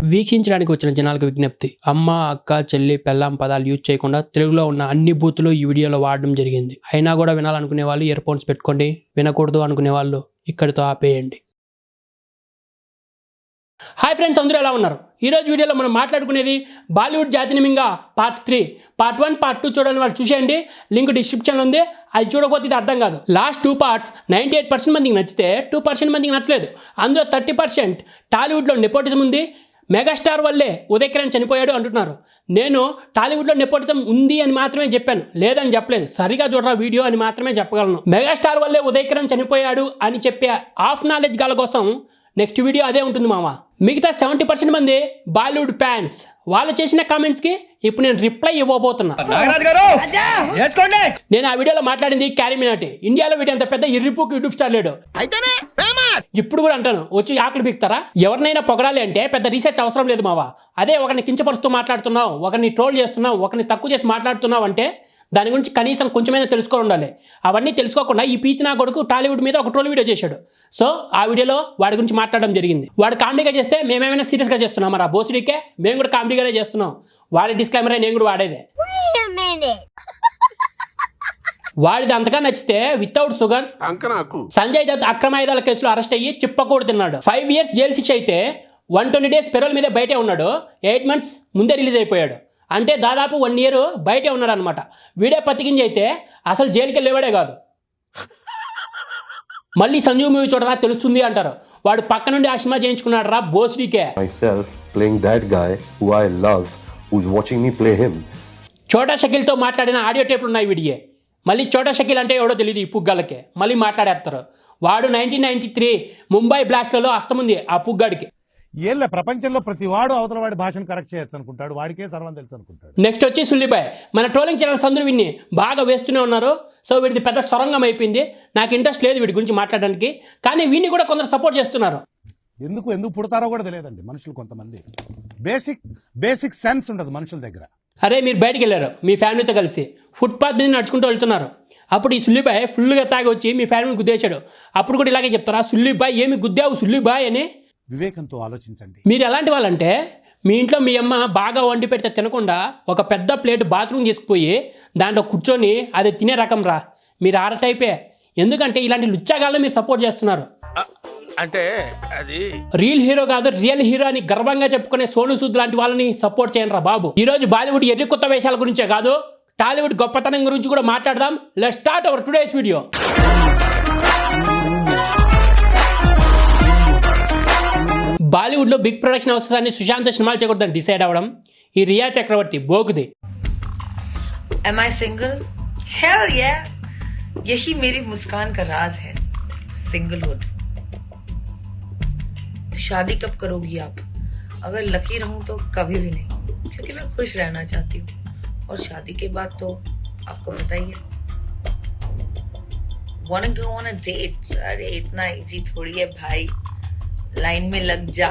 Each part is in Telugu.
వీక్షించడానికి వచ్చిన జనాలకు విజ్ఞప్తి, అమ్మ, అక్క, చెల్లి, పెళ్ళాం పదాలు యూజ్ చేయకుండా తెలుగులో ఉన్న అన్ని బూతులు ఈ వీడియోలో వాడడం జరిగింది. అయినా కూడా వినాలనుకునే వాళ్ళు ఇయర్ ఫోన్స్ పెట్టుకోండి, వినకూడదు అనుకునే వాళ్ళు ఇక్కడితో ఆపేయండి. హాయ్ ఫ్రెండ్స్, అందరూ ఎలా ఉన్నారు? ఈరోజు వీడియోలో మనం మాట్లాడుకునేది బాలీవుడ్ జాతినిమింగా పార్ట్ 3. పార్ట్ 1, పార్ట్ 2 చూడని వాళ్ళు చూసేయండి, లింక్ డిస్క్రిప్షన్లో ఉంది. అది చూడకపోతే ఇది అర్థం కాదు. లాస్ట్ 2 పార్ట్స్ 98% మందికి నచ్చితే 2% మందికి నచ్చలేదు. అందులో 30% టాలీవుడ్లో నెపోటిజం ఉంది, మెగాస్టార్ వల్లే ఉదయ్ కిరణ్ చనిపోయాడు అంటున్నారు. నేను టాలీవుడ్లో నెపోటిజం ఉంది అని మాత్రమే చెప్పాను, లేదని చెప్పలేదు. సరిగా చూడరా వీడియో అని మాత్రమే చెప్పగలను. మెగాస్టార్ వల్లే ఉదయ్ కిరణ్ చనిపోయాడు అని చెప్పే హాఫ్ నాలెడ్జ్ గల కోసం నెక్స్ట్ వీడియో అదే ఉంటుంది మామ. మిగతా 70% మంది బాలీవుడ్ ఫ్యాన్స్. వాళ్ళు చేసిన కామెంట్స్కి ఇప్పుడు నేను రిప్లై ఇవ్వబోతున్నా. నేను ఆ వీడియోలో మాట్లాడింది క్యారీ మినాటి. ఇండియాలో వీటి అంత పెద్ద ఇర్రిపుకి యూట్యూబ్ స్టార్ లేడు. ఇప్పుడు కూడా అంటాను, వచ్చి ఆకులు పీకుతారా? ఎవరినైనా పొగడాలి అంటే పెద్ద రీసెర్చ్ అవసరం లేదు మావా. అదే ఒకరిని కించపరుస్తూ మాట్లాడుతున్నావు, ఒకరిని ట్రోల్ చేస్తున్నావు, ఒకరిని తక్కువ చేసి మాట్లాడుతున్నావు అంటే దాని గురించి కనీసం కొంచెమైనా తెలుసుకొని ఉండాలి. అవన్నీ తెలుసుకోకుండా ఈ పీతి నా కొడుకు టాలీవుడ్ మీద ఒక ట్రోల్ వీడియో చేశాడు. సో ఆ వీడియోలో వాడి గురించి మాట్లాడడం జరిగింది. వాడు కామెడీగా చేస్తే మేమేమైనా సీరియస్గా చేస్తున్నాం? మరి ఆ బోసిడికే మేము కూడా కామెడీగానే చేస్తున్నాం. వాడి డిస్క్లైమర్ నేను కూడా వాడేదే. వాడిది అంతగా నచ్చితే వితౌట్ షుగర్ సంజయ్ దత్ అక్రమాయుధాల కేసులో అరెస్ట్ అయ్యి చిప్పకూడు తిన్నాడు. 5 years జైలు శిక్ష అయితే 120 days పెరోల్ మీదే బయటే ఉన్నాడు. 8 months ముందే రిలీజ్ అయిపోయాడు. అంటే దాదాపు 1 year బయటే ఉన్నాడు అనమాట. వీడే పత్తికించి అయితే అసలు జైలుకి వెళ్ళేవాడే కాదు. మళ్ళీ సంజీవ్ మూవీ చూడరా తెలుస్తుంది అంటారు. వాడు పక్క నుండి ఆ సినిమా చేయించుకున్నాడు రా బోస్డీకే. చోటా షకీల్తో మాట్లాడిన ఆడియో టేపులు ఉన్నాయి వీడియే. మళ్ళీ చోటా షకీల్ అంటే ఎవడో తెలియదు ఈ పుగ్గాలకే. మళ్ళీ మాట్లాడేస్తారు. వాడు 1993 ముంబై బ్లాస్ట్లలో అస్తముంది ఆ పుగ్గాడికి. ఏళ్ళ ప్రపంచంలో ప్రతి వాడు అవతల వాడి భాషను కరెక్ట్ చేయొచ్చు అనుకుంటాడు, వాడికే సర్వం తెలుసు అనుకుంటాడు. నెక్స్ట్ వచ్చి సుల్లిబాయ్. మన ట్రోలింగ్ ఛానల్స్ అందరూ వీడిని బాగా వేస్తూనే ఉన్నారు. సో వీడిది పెద్ద సొరంగం అయిపోయింది. నాకు ఇంట్రెస్ట్ లేదు వీడి గురించి మాట్లాడడానికి, కానీ వీడిని కూడా కొందరు సపోర్ట్ చేస్తున్నారు. ఎందుకు పుడతారో కూడా తెలియదండి మనుషులు. కొంతమంది బేసిక్ సెన్స్ ఉండదు మనుషుల దగ్గర. అరే మీరు బయటికి వెళ్ళారు మీ ఫ్యామిలీతో కలిసి, ఫుట్పాత్ మీద నడుచుకుంటూ వెళ్తున్నారు. అప్పుడు ఈ సుల్లిబాయ్ ఫుల్గా తాగి వచ్చి మీ ఫ్యామిలీని గుద్దేశాడు. అప్పుడు కూడా ఇలాగే చెప్తారా, సుల్లిబాయ్ ఏమి గుద్దావు సుల్లిబాయ్ అని? వివేకంతో ఆలోచించండి. మీరు ఎలాంటి వాళ్ళంటే, మీ ఇంట్లో మీ అమ్మ బాగా వండి పెడితే తినకుండా ఒక పెద్ద ప్లేట్ బాత్రూమ్ తీసుకుపోయి దాంట్లో కూర్చొని అది తినే రకం రా. మీరు ఆర టైపే. ఎందుకంటే ఇలాంటి లుచ్చాగాళ్ళని మీరు సపోర్ట్ చేస్తున్నారు. అంటే అది రియల్ హీరో కాదు రియల్ హీరో అని గర్వంగా చెప్పుకునే సోను సూద్ లాంటి వాళ్ళని సపోర్ట్ చేయండి రా బాబు. ఈరోజు బాలీవుడ్ ఎర్రి కొత్త వేషాల గురించే కాదు, టాలీవుడ్ గొప్పతనం గురించి కూడా మాట్లాడదాం. Let's start our today's video. బాలీవుడ్లో బిగ్ ప్రొడక్షన్ హౌసెస్ అన్ని సుశాంత్ సినిమాలు చేయకూడదని డిసైడ్ అవ్వడం ఈ Rhea Chakraborty బోగుది. Am I single? Hell yeah! यही मेरी मुस्कान का राज है, सिंगलहुड. शादी कब करोगी आप? अगर लकी रहूं तो कभी भी नहीं, क्योंकि मैं खुश रहना चाहती हूँ. और शादी के बाद तो आपको बताइए. Wanna go on a date? अरे इतना इजी थोड़ी है भाई. लाइन में लग जा,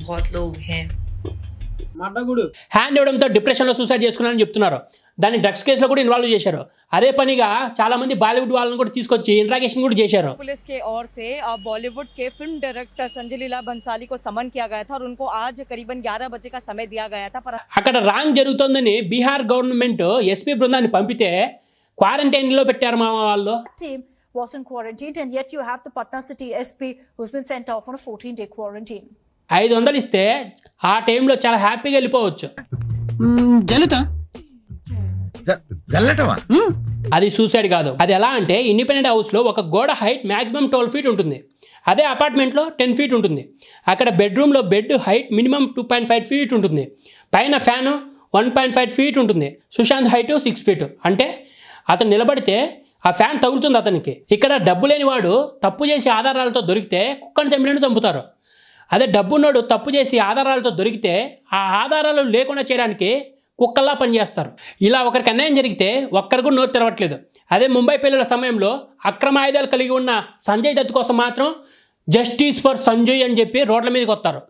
बहुत लोग हैं. హ్యాండ్ ఇవ్వడంతో డిప్రెషన్లో సూసైడ్ చేసుకున్నారని చెప్తున్నారు. దాన్ని డ్రగ్స్ కేసులో కూడా ఇన్వాల్వ్ చేశారు. అదే పనిగా చాలా మంది బాలీవుడ్ వాళ్ళని కూడా తీసుకొచ్చి ఇంట్రాగేషన్ కూడా చేశారు. पुलिस के ओर से बॉलीवुड के फिल्म डायरेक्टर संजय लीला बंसाली को समन किया गया था और उनको आज करीबन 11 बजे का समय दिया गया था. पर అక్కడ రాంగ్ జరుగుతోందని బీహార్ గవర్నమెంట్ ఎస్పీ బృందాన్ని పంపితే క్వారంటైన్లో పెట్టారు మా వాళ్ళు. Was in quarantine, and yet you have the Patna City SP who's been sent off on a 14-day quarantine. 500 ఇస్తే ఆ టైంలో చాలా హ్యాపీగా వెళ్ళిపోవచ్చు. అది సూసైడ్ కాదు. అది ఎలా అంటే, ఇండిపెండెంట్ హౌస్లో ఒక గోడ హైట్ మ్యాక్సిమం 12 feet ఉంటుంది. అదే అపార్ట్మెంట్లో 10 feet ఉంటుంది. అక్కడ బెడ్రూమ్లో బెడ్ హైట్ మినిమం 2.5 feet ఉంటుంది. పైన ఫ్యాను 1.5 feet ఉంటుంది. Sushant height 6 feet. అంటే అతను నిలబడితే ఆ ఫ్యాన్ తగులుతుంది అతనికి. ఇక్కడ డబ్బు లేని వాడు తప్పు చేసి ఆధారాలతో దొరికితే కుక్కను చంపినట్టు చంపుతారు. అదే డబ్బున్నోడు తప్పు చేసి ఆధారాలతో దొరికితే ఆ ఆధారాలు లేకుండా చేయడానికి కుక్కల్లా పనిచేస్తారు. ఇలా ఒకరికి అన్యాయం జరిగితే ఒక్కరు కూడా నోరు తెరవట్లేదు. అదే ముంబై పెళ్లిల సమయంలో అక్రమ ఆయుధాలు కలిగి ఉన్న సంజయ్ దత్ కోసం మాత్రం జస్టిస్ ఫర్ సంజయ్ అని చెప్పి రోడ్ల మీదకి వస్తారు.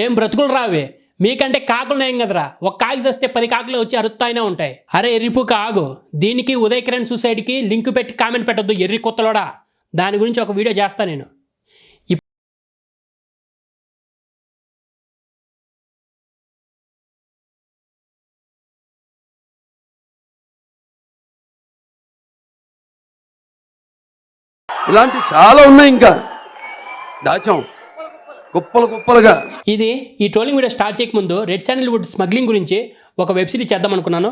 ఏం బ్రతుకులు రావే, మీకంటే కాకులు నయం కదరా. ఒక కాకి చేస్తే 10 కాకులు వచ్చి అరుస్తాయినే ఉంటాయి. అరే ఎర్రిపు కాగు, దీనికి ఉదయ్ కిరణ్ సూసైడ్కి లింక్ పెట్టి కామెంట్ పెట్టొద్దు ఎర్రి కొత్తలోడా. దాని గురించి ఒక వీడియో చేస్తాను నేను. ఇలాంటి చాలా ఉన్నాయి, ఇంకా దాచాం కుప్పలు కుప్పలుగా. ఇది ఈ ట్రోలింగ్ వీడియో స్టార్ట్ చేయకముందు రెడ్ శాండిల్వుడ్ స్మగ్లింగ్ గురించి ఒక వెబ్ సిరీస్ చేద్దాం అనుకున్నాను.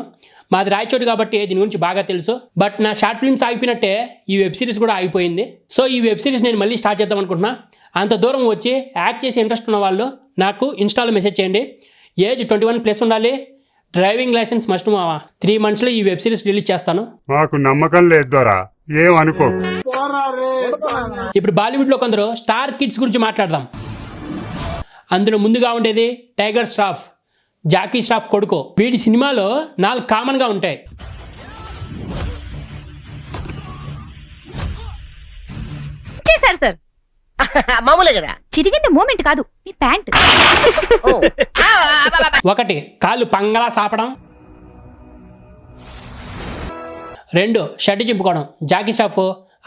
మాది రాయచోటు కాబట్టి దీని గురించి బాగా తెలుసు. బట్ నా షార్ట్ ఫిల్మ్స్ ఆగిపోయినట్టే ఈ వెబ్ సిరీస్ కూడా ఆగిపోయింది. సో ఈ వెబ్ సిరీస్ నేను మళ్ళీ స్టార్ట్ చేద్దాం అనుకుంటున్నా. అంత దూరం వచ్చి యాక్ట్ చేసే ఇంట్రెస్ట్ ఉన్న వాళ్ళు నాకు ఇన్స్టాలో మెసేజ్ చేయండి. ఏజ్ 21+ ఉండాలి, డ్రైవింగ్ లైసెన్స్ మస్ట్ మావా. 3 monthsలో ఈ వెబ్ సిరీస్ రిలీజ్ చేస్తాను. మాకు నమ్మకం లేదు దొరా, ఏమనుకో. ఇప్పుడు బాలీవుడ్లో కొందరు స్టార్ కిడ్స్ గురించి మాట్లాడదాం. అందులో ముందుగా ఉండేది టైగర్ ష్రాఫ్, జాకీ ష్రాఫ్ కొడుకు. వీడి సినిమాలో 4 కామన్గా ఉంటాయి. చేశారు సార్, మామూలే కదా. చిరిగింది మూమెంట్ కాదు, మీ ప్యాంట్. 1 కాళ్ళు పంగలా సాపడం, 2 షర్టు చింపుకోవడం. జాకీ ష్రాఫ్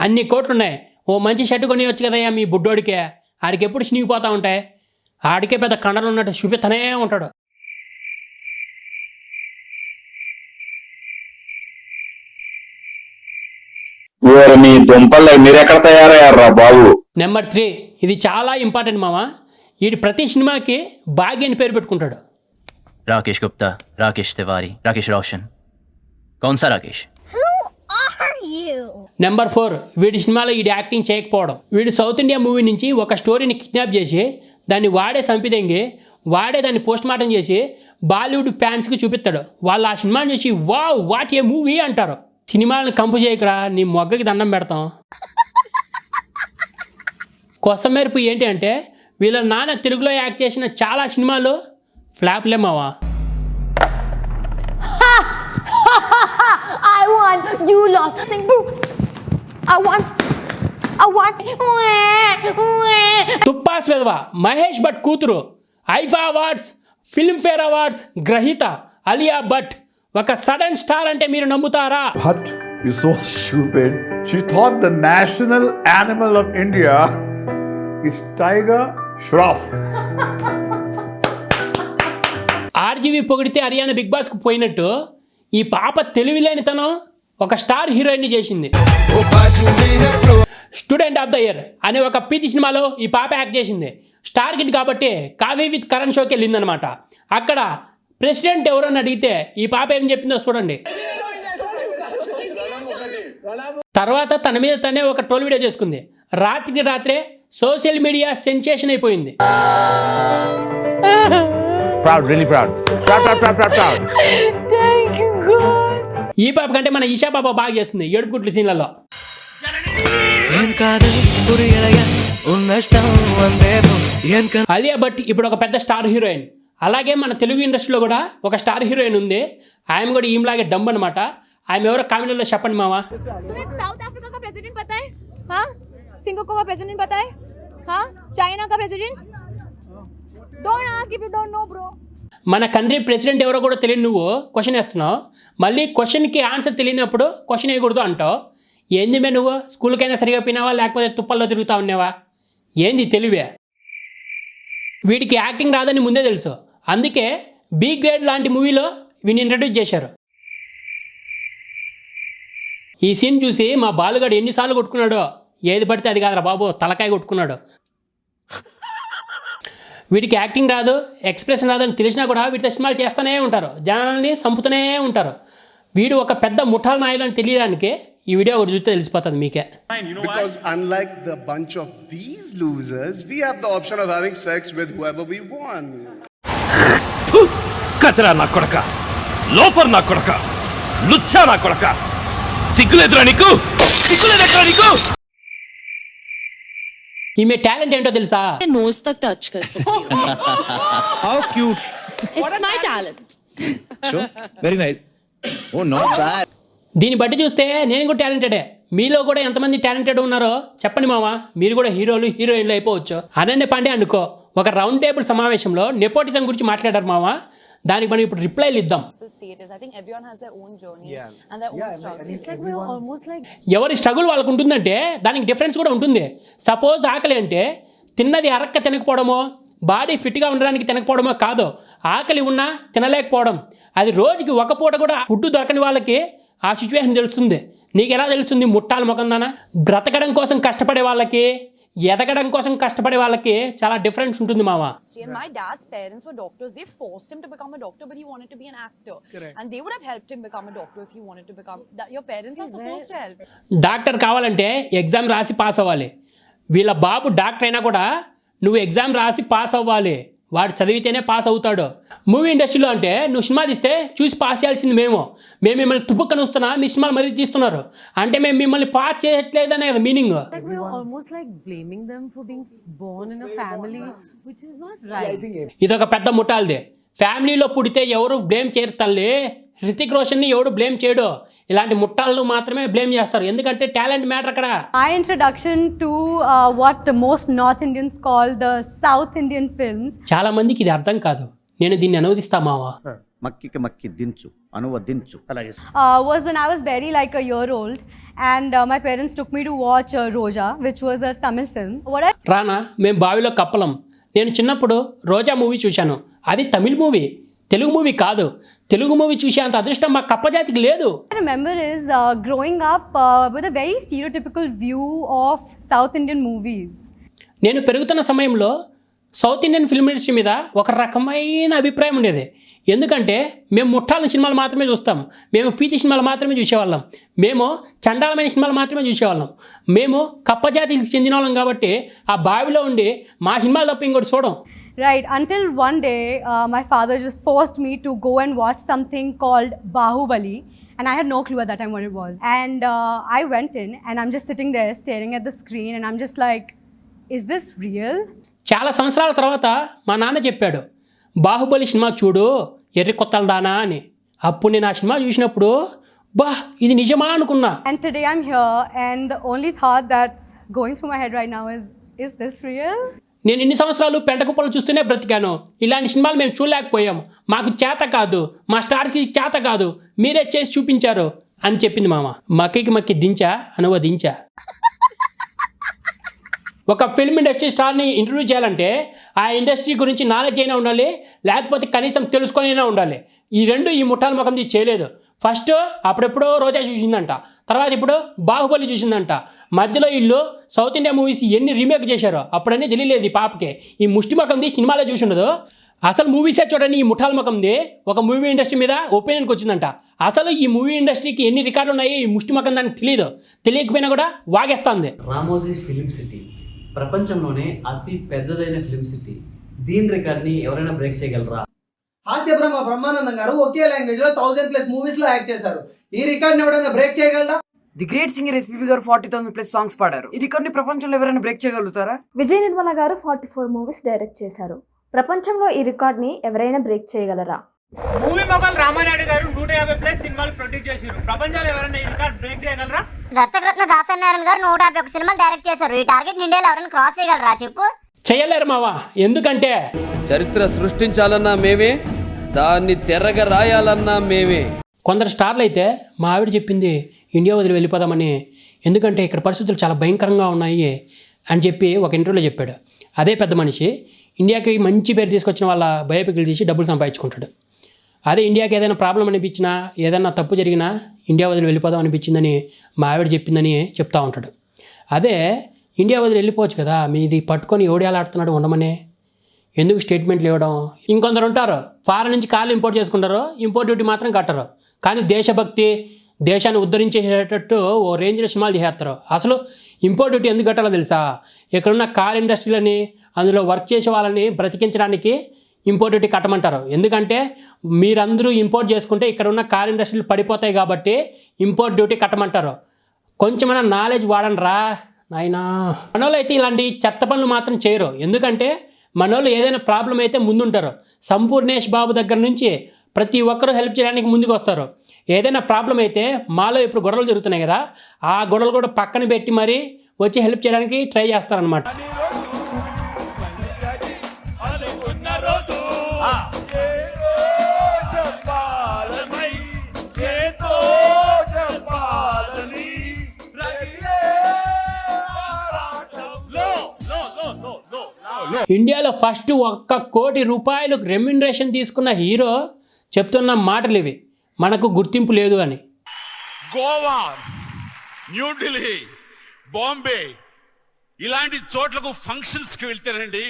అన్ని కోట్లున్నాయి, ఓ మంచి షర్టు కొనివచ్చు కదయ్యా మీ బుడ్డోడికే. ఆడికి ఎప్పుడు చినిగిపోతూ ఉంటాయి, ఆడికే పెద్ద కండలు ఉన్నట్టు చూపిస్తూనే ఉంటాడు. మీ దుంపల్లో మీరెక్కడ తయారయ్యారా బాబు? నెంబర్ 3, ఇది చాలా ఇంపార్టెంట్ మామ. వీడి ప్రతి సినిమాకి భాగ్య అని పేరు పెట్టుకుంటాడు. राकेश गुप्ता, राकेश तिवारी, राकेश रोशन, कौन सा राकेश? నెంబర్ 4, వీడి సినిమాలో వీడి యాక్టింగ్ చేయకపోవడం. వీడు సౌత్ ఇండియా మూవీ నుంచి ఒక స్టోరీని కిడ్నాప్ చేసి దాన్ని వాడే చంపిదెంగి వాడే దాన్ని పోస్ట్ మార్టం చేసి బాలీవుడ్ ఫ్యాన్స్కి చూపిస్తాడు. వాళ్ళు ఆ సినిమాని చూసి వావ్ వాట్ ఏ మూవీ అంటారు. సినిమాలను కంపు చేయకరా, నీ మొగ్గకి దండం పెడతాం. కొసమెరుపు ఏంటి అంటే వీళ్ళ నాన్న తెలుగులో యాక్ట్ చేసిన చాలా సినిమాలు ఫ్లాప్లే మావా. I won. You lost. I won. తుప్పాస్ వెధవ మహేష్ భట్ కూతురు ఐఫా అవార్డ్స్, ఫిల్మ్ఫేర్ అవార్డ్స్ గ్రహీత అలియా భట్ ఒక సడన్ స్టార్ అంటే మీరు నమ్ముతారా? But you're so stupid. She thought the national animal of India is tiger shroff. RGV పొగిడితే హర్యానా బిగ్ బాస్కి పోయినట్టు ఈ పాప తెలివిలేనితనం ఒక స్టార్ హీరోయిన్ని చేసింది. స్టూడెంట్ ఆఫ్ ద ఇయర్ అనే ఒక పీతి సినిమాలో ఈ పాప యాక్ట్ చేసింది. స్టార్ కిడ్ కాబట్టి కావ్య విత్ కరణ్ షోకి వెళ్ళిందనమాట. అక్కడ ప్రెసిడెంట్ ఎవరని అడిగితే ఈ పాప ఏం చెప్పిందో చూడండి. తర్వాత తన మీద తనే ఒక ట్రోల్ వీడియో చేసుకుంది. రాత్రికి రాత్రే సోషల్ మీడియా సెన్సేషన్ అయిపోయింది. Proud, really proud. Proud. Thank you, God. ఈ పాప కంటే మన ఈషా పాప బాగా చేస్తుంది ఏడుపు గుట్లు సీన్లలో. అలియా భట్ ఇప్పుడు ఒక పెద్ద స్టార్ హీరోయిన్. అలాగే మన తెలుగు ఇండస్ట్రీలో కూడా ఒక స్టార్ హీరోయిన్ ఉంది. ఆమె కూడా ఈమెలాగే డంబ్ అనమాట. ఆమె ఎవరో కామెంట్లో చెప్పండి మావా. साउथ अफ्रीका का प्रेसिडेंट पता है? हाँ, सिंगापुर का प्रेसिडेंट पता है? हाँ, चाइना का president? Don't ask if you don't know, bro. మన కంట్రీ ప్రెసిడెంట్ ఎవరో కూడా తెలియని నువ్వు క్వశ్చన్ వేస్తున్నావు. మళ్ళీ క్వశ్చన్కి ఆన్సర్ తెలియనప్పుడు క్వశ్చన్ వేయకూడదు అంటావు. ఏంది మే నువ్వు స్కూల్కైనా సరిగా పోయినావా లేకపోతే తుప్పల్లో తిరుగుతూ ఉన్నావా? ఏంది తెలివే? వీడికి యాక్టింగ్ రాదని ముందే తెలుసు. అందుకే బి గ్రేడ్ లాంటి మూవీలో వీడిని ఇంట్రడ్యూస్ చేశారు. ఈ సీన్ చూసి మా బాలుగాడు ఎన్నిసార్లు కొట్టుకున్నాడో. ఏది పడితే అది కాదురా బాబు, తలకాయ కొట్టుకున్నాడు. వీడికి యాక్టింగ్ రాదు, ఎక్స్ప్రెషన్ రాదని తెలిసినా కూడా వీటితో సినిమాలు చేస్తూనే ఉంటారు, జనాలని చంపుతూనే ఉంటారు. వీడు ఒక పెద్ద ముఠాల నాయుడు అని తెలియడానికి ఈ వీడియో ఒకటి చూస్తే తెలిసిపోతుంది మీకే. Because unlike the bunch of these losers, we have the option of having sex with whoever we want. కచరా నా కొడక, లోఫర్ నా కొడక, లుచ్చా నా కొడక, సిగ్గులేదురా నీకు? సిగ్గులేదురా నీకు? ఈమె టాలెంట్ ఏంటో తెలుసా? Nose तक touch कर सकती हूँ. How cute. It's my talent. Sure. Very nice. Oh, not bad. దీన్ని బట్టి చూస్తే నేను కూడా టాలెంటెడే. మీలో కూడా ఎంతమంది టాలెంటెడ్ ఉన్నారో చెప్పండి మామ. మీరు కూడా హీరోలు హీరోయిన్లు అయిపోవచ్చు. అనన్య పాండే అనుకో ఒక రౌండ్ టేబుల్ సమావేశంలో నెపోటిజం గురించి మాట్లాడారు మామ. దానికి మనం ఇప్పుడు రిప్లైలు ఇద్దాం. ఎవరి స్ట్రగుల్ వాళ్ళకు ఉంటుందంటే దానికి డిఫరెన్స్ కూడా ఉంటుంది. సపోజ్ ఆకలి అంటే తిన్నది అరక్క తినకపోవడమో, బాడీ ఫిట్గా ఉండడానికి తినకపోవడమో కాదు, ఆకలి ఉన్నా తినలేకపోవడం. అది రోజుకి ఒక పూట కూడా ఫుడ్ దొరకని వాళ్ళకి ఆ సిచ్యువేషన్ తెలుస్తుంది. నీకు ఎలా తెలుస్తుంది ముట్టాల ముఖందానా? బ్రతకడం కోసం కష్టపడే వాళ్ళకి, ఎదగడం కోసం కష్టపడే వాళ్ళకి చాలా డిఫరెన్స్ ఉంటుంది మామ. And my dad's parents were doctors. They forced him to become a doctor, but he wanted to be an actor. Correct. And they would have helped him become a doctor if he wanted to become. Your parents are supposed to help. Doctor కావాలంటే ఎగ్జామ్ రాసి పాస్ అవ్వాలి. వీళ్ళ బాబు డాక్టర్ అయినా కూడా నువ్వు ఎగ్జామ్ రాసి పాస్ అవ్వాలి. వాడు చదివితేనే పాస్ అవుతాడు. మూవీ ఇండస్ట్రీలో అంటే నువ్వు సినిమా తీస్తే చూసి పాస్ చేయాల్సింది మేము మిమ్మల్ని తుప్పుకొని వస్తున్నా, మీ సినిమాలు మరీ తీస్తున్నారు అంటే మేము మిమ్మల్ని పాస్ చేయట్లేదనే కదా మీనింగ్. ఇదొక పెద్ద ముఠాలదే. ఫ్యామిలీలో పుడితే ఎవరు బ్లేమ్ చేయరు తల్లి. హృతిక్ రోషన్ని ఎవడు బ్లేమ్ చేయడు, ఇలాంటి ముట్టాలను మాత్రమే బ్లేమ్ చేస్తారు. ఎందుకంటే టాలెంట్ మ్యాటర్ అక్కడ. My introduction to what most North Indians call the South Indian films. చాలా మందికి ఇది అర్థం కాదు. నేను దీన్ని అనువదిస్తా మావా. మక్కికి మక్కి దించు అనువదించు. అలాగే Was when I was barely like a year old and my parents took me to watch Roja, which was a Tamil film. రానా మేము బావిలో కప్పలం. నేను చిన్నప్పుడు రోజా మూవీ చూశాను. అది తమిళ్ మూవీ, తెలుగు మూవీ కాదు. తెలుగు మూవీ చూసే అంత అదృష్టం మా కప్పజాతికి లేదు. I remember is growing up with a very stereotypical view of South Indian movies. నేను పెరుగుతున్న సమయంలో సౌత్ ఇండియన్ ఫిల్మ్ ఇండస్ట్రీ మీద ఒక రకమైన అభిప్రాయం ఉండేది. ఎందుకంటే మేము ముఠాల సినిమాలు మాత్రమే చూస్తాం, మేము పీతి సినిమాలు మాత్రమే చూసేవాళ్ళం, మేము చండాలమైన సినిమాలు మాత్రమే చూసేవాళ్ళం, మేము కప్పజాతికి చెందిన వాళ్ళం కాబట్టి ఆ బావిలో ఉండి మా సినిమాలు తప్ప ఇంకోటి చూడం. Right, until one day my father just forced me to go and watch something called Bahubali, and I had no clue at that time what it was. And I went in and I'm just sitting there staring at the screen and I'm just like, is this real? చాలా సంవత్సరాల తర్వాత మా నాన్న చెప్పాడు, బాహుబలి సినిమా చూడు ఎర్రి కొత్తల దానా అని. అప్పుడు నేను ఆ సినిమా చూసినప్పుడు బా ఇది నిజమా అనుకున్నా. And today I'm here and the only thought that's going through my head right now is this real? నేను ఇన్ని సంవత్సరాలు పెంటకుప్పలు చూస్తూనే బ్రతికాను. ఇలాంటి సినిమాలు మేము చూడలేకపోయాము, మాకు చేత కాదు, మా స్టార్స్కి చేత కాదు, మీరే చేసి చూపించారు అని చెప్పింది మామ. మక్కికి మక్కి దించా అనువదించా. ఒక ఫిల్మ్ ఇండస్ట్రీ స్టార్ని ఇంటర్వ్యూ చేయాలంటే ఆ ఇండస్ట్రీ గురించి నాలెడ్జ్ అయినా ఉండాలి, లేకపోతే కనీసం తెలుసుకొనైనా ఉండాలి. ఈ రెండు ఈ ముఠాల ముఖంది చేయలేదు. ఫస్ట్ అప్పుడెప్పుడో రోజా చూసిందంట, తర్వాత ఇప్పుడు బాహుబలి చూసిందంట. మధ్యలో వీళ్ళు సౌత్ ఇండియా మూవీస్ ఎన్ని రీమేక్ చేశారో అప్పుడన్నీ తెలియలేదు ఈ పాపకే. ఈ ముష్టి ముఖంది సినిమాలో చూసి ఉండదు. అసలు మూవీసే చూడండి, ఈ ముఠాల ముఖంది ఒక మూవీ ఇండస్ట్రీ మీద ఒపీనియన్కి వచ్చిందంట. అసలు ఈ మూవీ ఇండస్ట్రీకి ఎన్ని రికార్డులు ఉన్నాయి ఈ ముష్టి ముఖం దానికి తెలియదు, తెలియకపోయినా కూడా వాగేస్తుంది. రామోజీ ఫిలిం సిటీ ప్రపంచంలోనే అతి పెద్దదైన ఫిలిం సిటీ. దీని రికార్డ్ని ఎవరైనా బ్రేక్ చేయగలరా? హాస్య బ్రహ్మానందం గారు ఒకే లాంగ్వేజ్ లో 1000+ మూవీస్ లో యాక్ట్ చేశారు. ఈ రికార్డ్ ని ఎవరైనా బ్రేక్ చేయగలరా? ది గ్రేట్ సింగర్ ఎస్పీబీ గారు 40,000+ సాంగ్స్ పాడారు. ఈ రికార్డ్ ని ప్రపంచంలో ఎవరైనా బ్రేక్ చేయగలుగుతారా? విజయ్ నిర్మల గారు 44 మూవీస్ డైరెక్ట్ చేశారు. ప్రపంచంలో ఈ రికార్డ్ ని ఎవరైనా బ్రేక్ చేయగలరా? మూవీ మొగల్ రామానాయుడు గారు 150+ సినిమాలు ప్రొడ్యూస్ చేశారు. ప్రపంచంలో ఎవరైనా ఈ రికార్డ్ బ్రేక్ చేయగలరా? దర్శకరత్న దాసనారాయణ గారు 151 సినిమాలు డైరెక్ట్ చేశారు. ఈ టార్గెట్ ఇండియాలో ఎవరైనా క్రాస్ చేయగలరా చెప్పు? చేయలేరు మావా. ఎందుకంటే చరిత్ర సృష్టించాలన్నా మేమే, దాన్ని తెరగా రాయాలన్నా మేమే. కొందరు స్టార్లు అయితే మా ఆవిడ చెప్పింది ఇండియా వదిలి వెళ్ళిపోదామని, ఎందుకంటే ఇక్కడ పరిస్థితులు చాలా భయంకరంగా ఉన్నాయి అని చెప్పి ఒక ఇంటర్వ్యూలో చెప్పాడు. అదే పెద్ద మనిషి ఇండియాకి మంచి పేరు తీసుకొచ్చిన వాళ్ళ బయోపిక్లు తీసి డబ్బులు సంపాదించుకుంటాడు. అదే ఇండియాకి ఏదైనా ప్రాబ్లం అనిపించినా, ఏదైనా తప్పు జరిగినా ఇండియా వదిలి వెళ్ళిపోదాం అనిపించిందని మా ఆవిడ చెప్పిందని చెప్తూ ఉంటాడు. అదే ఇండియా వదిలి వెళ్ళిపోవచ్చు కదా, మీది పట్టుకొని ఎవడేలాడుతున్నాడు ఉండమనే, ఎందుకు స్టేట్మెంట్లు ఇవ్వడం. ఇంకొందరు ఉంటారు ఫారెన్ నుంచి కార్లు ఇంపోర్ట్ చేసుకుంటారు, ఇంపోర్ట్ డ్యూటీ మాత్రం కట్టరు, కానీ దేశభక్తి, దేశాన్ని ఉద్ధరించేటట్టు ఓ రేంజ్లో సినిమాలు చేస్తారు. అసలు ఇంపోర్ట్ డ్యూటీ ఎందుకు కట్టాలో తెలుసా? ఇక్కడున్న కార్ ఇండస్ట్రీలని, అందులో వర్క్ చేసే వాళ్ళని బ్రతికించడానికి ఇంపోర్ట్ డ్యూటీ కట్టమంటారు. ఎందుకంటే మీరందరూ ఇంపోర్ట్ చేసుకుంటే ఇక్కడ ఉన్న కార్ ఇండస్ట్రీలు పడిపోతాయి కాబట్టి ఇంపోర్ట్ డ్యూటీ కట్టమంటారు. కొంచెమైనా నాలెడ్జ్ వాడండి రా నాయనా. మనోళ్ళు అయితే ఇలాంటి చెత్త పనులు మాత్రం చేయరు. ఎందుకంటే మనోళ్ళు ఏదైనా ప్రాబ్లం అయితే ముందుంటారు. సంపూర్ణేష్ బాబు దగ్గర నుంచి ప్రతి ఒక్కరూ హెల్ప్ చేయడానికి ముందుకు వస్తారు. ఏదైనా ప్రాబ్లం అయితే మాలో ఇప్పుడు గొడవలు జరుగుతున్నాయి కదా, ఆ గొడవలు కూడా పక్కన పెట్టి మరీ వచ్చి హెల్ప్ చేయడానికి ట్రై చేస్తారనమాట. ఇండియాలో ఫస్ట్ 1 కోటి రూపాయలు రెమ్యునరేషన్ తీసుకున్న హీరో చెప్తున్న మాటలు ఇవి, మనకు గుర్తింపు లేదు అని. గోవా న్యూఢిల్లీ, బాంబే ఇలాంటి చోట్లకు ఫంక్షన్స్కి వెళ్తేనండి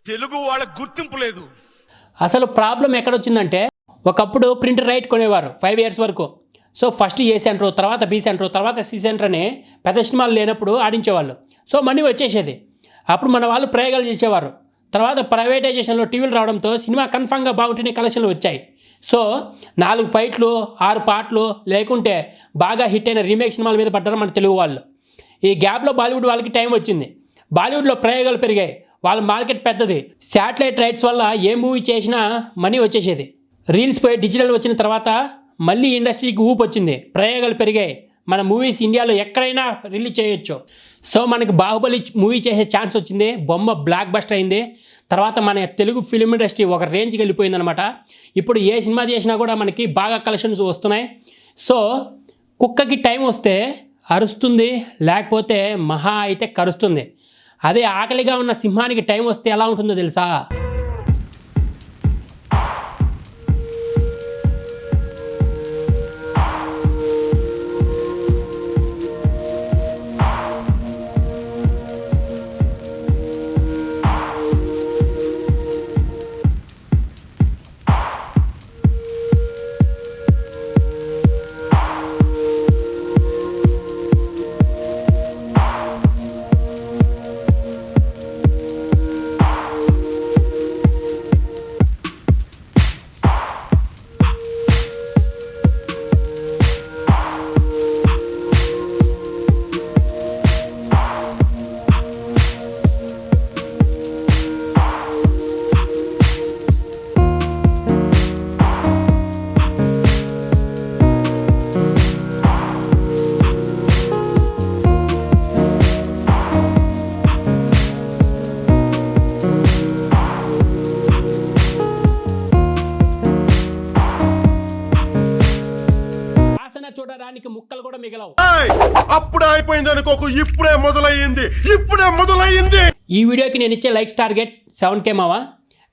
తెలుగు వాళ్ళ గుర్తింపు లేదు. అసలు ప్రాబ్లం ఎక్కడొచ్చిందంటే ఒకప్పుడు ప్రింట్ రైట్ కొనేవారు 5 years వరకు. సో ఫస్ట్ ఏ సెంటర్, తర్వాత బి సెంటర్, తర్వాత సి సెంటర్ అని పెద్ద సినిమాలు లేనప్పుడు ఆడించేవాళ్ళు. సో మనీ వచ్చేసేది. అప్పుడు మన వాళ్ళు ప్రయోగాలు చేసేవారు. తర్వాత ప్రైవేటైజేషన్లో టీవీలు రావడంతో సినిమా కన్ఫామ్గా బాగుంటేనే కలెక్షన్లు వచ్చాయి. సో 4 ఫైట్లు 6 పాటలు లేకుంటే బాగా హిట్ అయిన రీమేక్ సినిమాల మీద పడ్డారు మన తెలుగు వాళ్ళు. ఈ గ్యాప్లో బాలీవుడ్ వాళ్ళకి టైం వచ్చింది. బాలీవుడ్లో ప్రయోగాలు పెరిగాయి. వాళ్ళ మార్కెట్ పెద్దది. శాటిలైట్ రైట్స్ వల్ల ఏ మూవీ చేసినా మనీ వచ్చేసేది. రీల్స్ పోయి డిజిటల్ వచ్చిన తర్వాత మళ్ళీ ఇండస్ట్రీకి ఊపు వచ్చింది. ప్రయోగాలు పెరిగాయి. మన మూవీస్ ఇండియాలో ఎక్కడైనా రిలీజ్ చేయొచ్చు. సో మనకి బాహుబలి మూవీ చేసే ఛాన్స్ వచ్చింది. బొమ్మ బ్లాక్ బస్టర్ అయింది. తర్వాత మన తెలుగు ఫిలిం ఇండస్ట్రీ ఒక రేంజ్కి వెళ్ళిపోయిందనమాట. ఇప్పుడు ఏ సినిమా చేసినా కూడా మనకి బాగా కలెక్షన్స్ వస్తున్నాయి. సో కుక్కకి టైం వస్తే అరుస్తుంది, లేకపోతే మహా అయితే కరుస్తుంది. అదే ఆకలిగా ఉన్న సింహానికి టైం వస్తే ఎలా ఉంటుందో తెలుసా? చూడడానికి ముక్కలు కూడా మిగలవు. అప్పుడే అయిపోయింది అనుకోకు, ఇప్పుడే మొదలయ్యింది. ఈ వీడియోకి నేను ఇచ్చే లైక్స్ టార్గెట్ 7K మావా.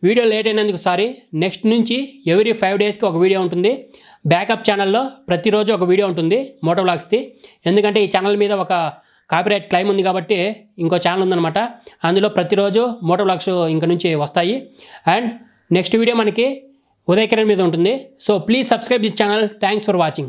వీడియో లేట్ అయినందుకు సారీ. నెక్స్ట్ నుంచి ఎవ్రీ 5 daysకి ఒక వీడియో ఉంటుంది. బ్యాకప్ ఛానల్లో ప్రతిరోజు ఒక వీడియో ఉంటుంది మోటో వ్లాగ్స్ది. ఎందుకంటే ఈ ఛానల్ మీద ఒక కాపీరైట్ క్లైమ్ ఉంది కాబట్టి ఇంకో ఛానల్ ఉందన్నమాట. అందులో ప్రతిరోజు మోటో వ్లాగ్స్ ఇంక నుంచి వస్తాయి. అండ్ నెక్స్ట్ వీడియో మనకి ఉదయ్ కిరణ్ మీద ఉంటుంది. So please subscribe this channel. Thanks for watching.